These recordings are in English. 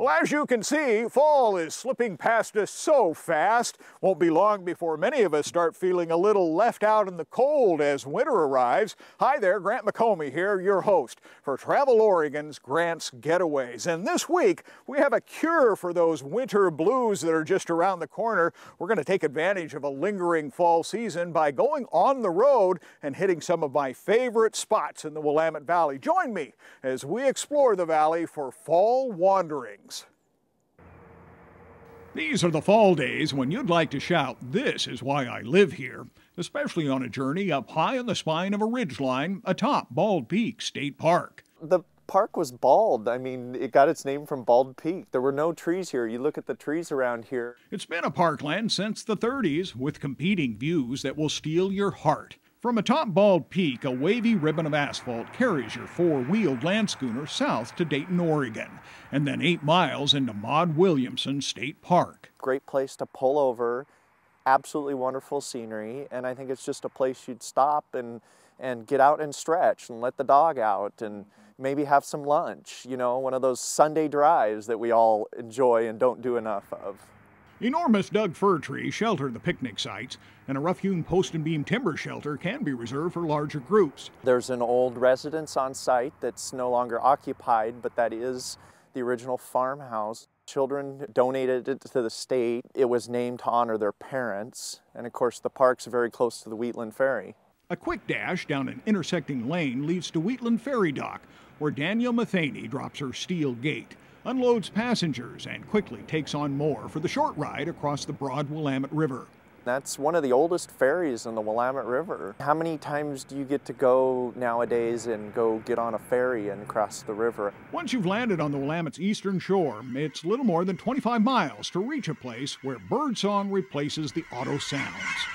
Well, as you can see, fall is slipping past us so fast. Won't be long before many of us start feeling a little left out in the cold as winter arrives. Hi there, Grant McComey here, your host for Travel Oregon's Gran'ts Getaways. And this week, we have a cure for those winter blues that are just around the corner. We're going to take advantage of a lingering fall season by going on the road and hitting some of my favorite spots in the Willamette Valley. Join me as we explore the valley for fall wanderings. These are the fall days when you'd like to shout, "This is why I live here," especially on a journey up high on the spine of a ridgeline atop Bald Peak State Park. The park was bald. I mean, it got its name from Bald Peak. There were no trees here. You look at the trees around here. It's been a parkland since the 30s with competing views that will steal your heart. From atop Bald Peak, a wavy ribbon of asphalt carries your four-wheeled land schooner south to Dayton, Oregon, and then 8 miles into Maud Williamson State Park. Great place to pull over, absolutely wonderful scenery, and I think it's just a place you'd stop and get out and stretch and let the dog out and maybe have some lunch, you know, one of those Sunday drives that we all enjoy and don't do enough of. Enormous Doug fir trees shelter the picnic sites, and a rough-hewn post and beam timber shelter can be reserved for larger groups. There's an old residence on site that's no longer occupied, but that is the original farmhouse. Children donated it to the state. It was named to honor their parents, and of course the park's very close to the Wheatland Ferry. A quick dash down an intersecting lane leads to Wheatland Ferry Dock, where Danielle Matheny drops her steel gate, unloads passengers, and quickly takes on more for the short ride across the broad Willamette River. That's one of the oldest ferries in the Willamette River. How many times do you get to go nowadays and go get on a ferry and cross the river? Once you've landed on the Willamette's eastern shore, it's little more than 25 miles to reach a place where birdsong replaces the auto sounds.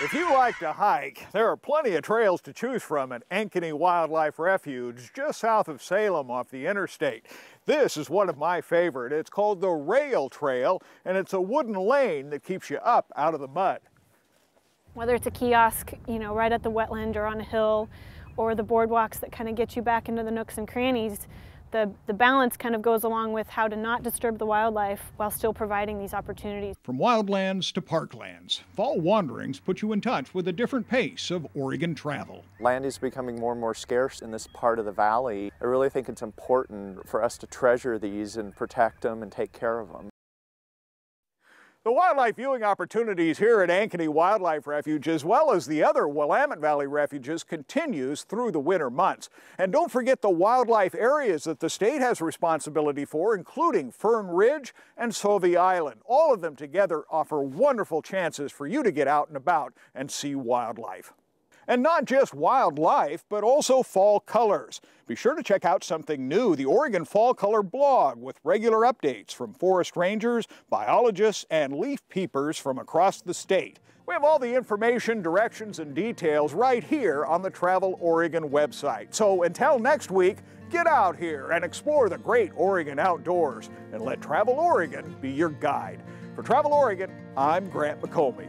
If you like to hike, there are plenty of trails to choose from at Ankeny Wildlife Refuge, just south of Salem off the interstate. This is one of my favorite. It's called the Rail Trail, and it's a wooden lane that keeps you up out of the mud. Whether it's a kiosk, you know, right at the wetland or on a hill, or the boardwalks that kind of get you back into the nooks and crannies, the balance kind of goes along with how to not disturb the wildlife while still providing these opportunities. From wildlands to parklands, fall wanderings put you in touch with a different pace of Oregon travel. Land is becoming more and more scarce in this part of the valley. I really think it's important for us to treasure these and protect them and take care of them. The wildlife viewing opportunities here at Ankeny Wildlife Refuge, as well as the other Willamette Valley refuges, continues through the winter months. And don't forget the wildlife areas that the state has responsibility for, including Fern Ridge and Sauvie Island. All of them together offer wonderful chances for you to get out and about and see wildlife. And not just wildlife, but also fall colors. Be sure to check out something new, the Oregon Fall Color blog, with regular updates from forest rangers, biologists, and leaf peepers from across the state. We have all the information, directions, and details right here on the Travel Oregon website. So until next week, get out here and explore the great Oregon outdoors, and let Travel Oregon be your guide. For Travel Oregon, I'm Grant McComey.